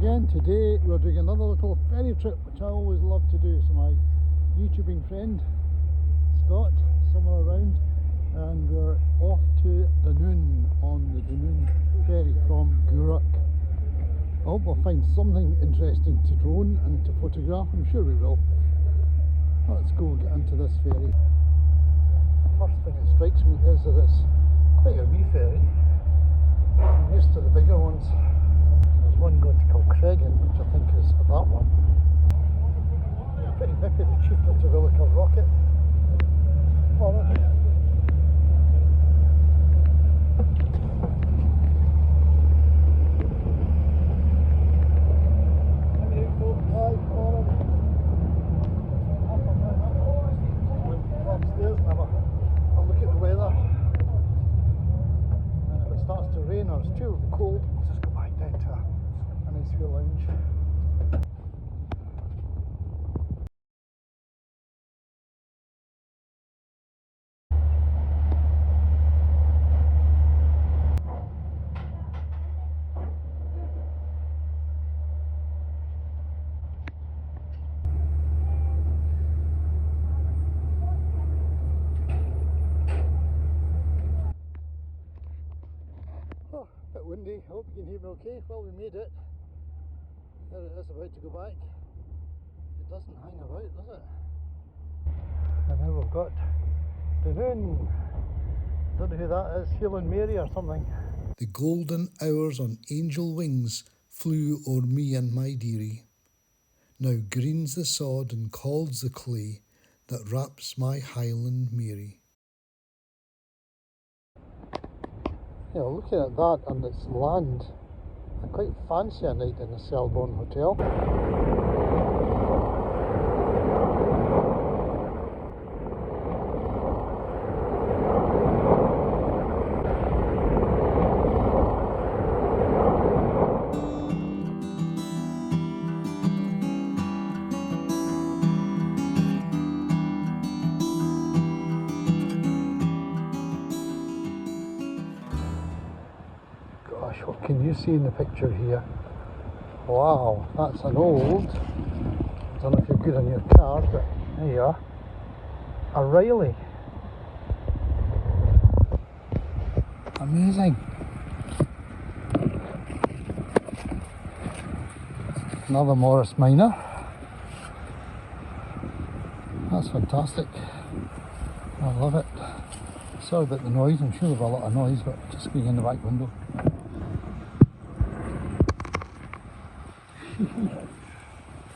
again. Today we're doing another little ferry trip, which I always love to do. So my YouTubing friend Scott, somewhere around, and we're off to Dunoon on the Dunoon ferry from Gourock. I hope we'll find something interesting to drone and to photograph. I'm sure we will. Let's go get into this ferry. First thing that strikes me is that it's quite a wee ferry. I'm used to the bigger ones. There's one going to Kilcreggan, which I think is that one. Pretty nippy, the chieftain to Gourock rocket. Morning. Upstairs and I'll look at the weather. And if it starts to rain or it's too cold, we'll just go back down to a nice wee lounge. Oh, a bit windy. I hope you can hear me okay. Well, we made it. There it is, about to go back. It doesn't hang about, does it? And now we've got Dunoon. Don't know who that is, Healing Mary or something. The golden hours on angel wings flew o'er me and my dearie. Now green's the sod and cold's the clay that wraps my Highland Mary. Yeah, looking at that and its land, I quite fancy a night in the Selborne Hotel. Gosh, what can you see in the picture here? Wow, that's an old, I don't know if you're good on your card, but there you are, a Riley. Amazing. Another Morris Minor. That's fantastic. I love it. Sorry about the noise, I'm sure there's a lot of noise, but just being in the back window.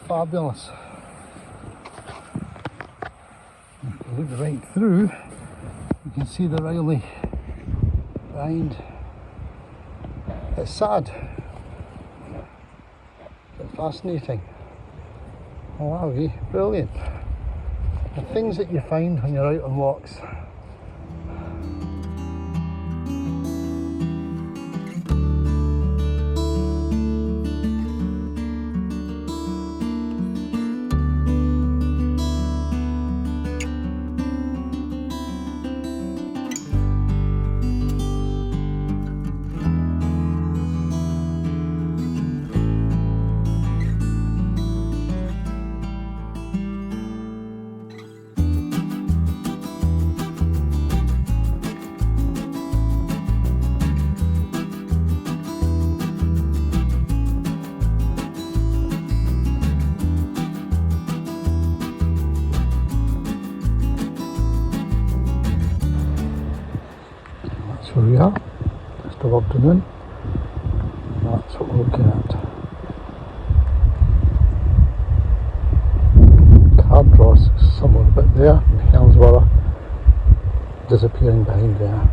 Fabulous. If you look right through, you can see the Riley behind. It's sad, but fascinating. Wow, brilliant. The things that you find when you're out on walks. Here we are, just above Dunoon. That's what we're looking at. Cardross somewhere a bit there, and Helensburgh disappearing behind there.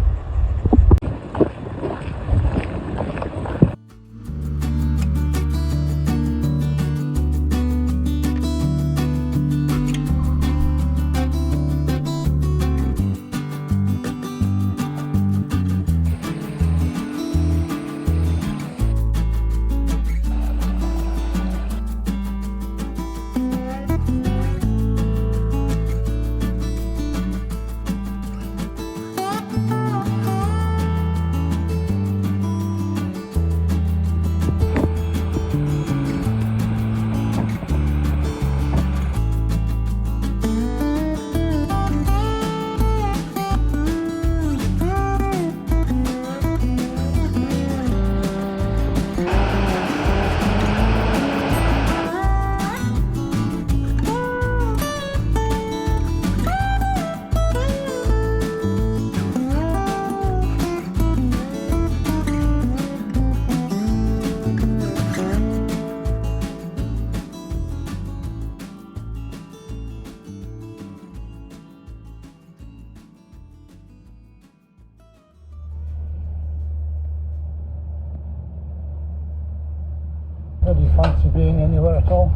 do you fancy being anywhere at all?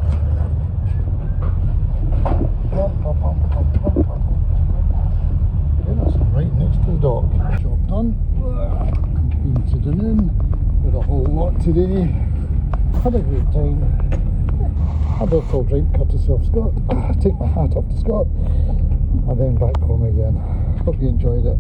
Goodness, I'm right next to the dock. Job done. Been to Dunoon. Did a whole lot today. Had a great time. Had a full drink courtesy of Scott. Take my hat off to Scott. And then back home again. Hope you enjoyed it.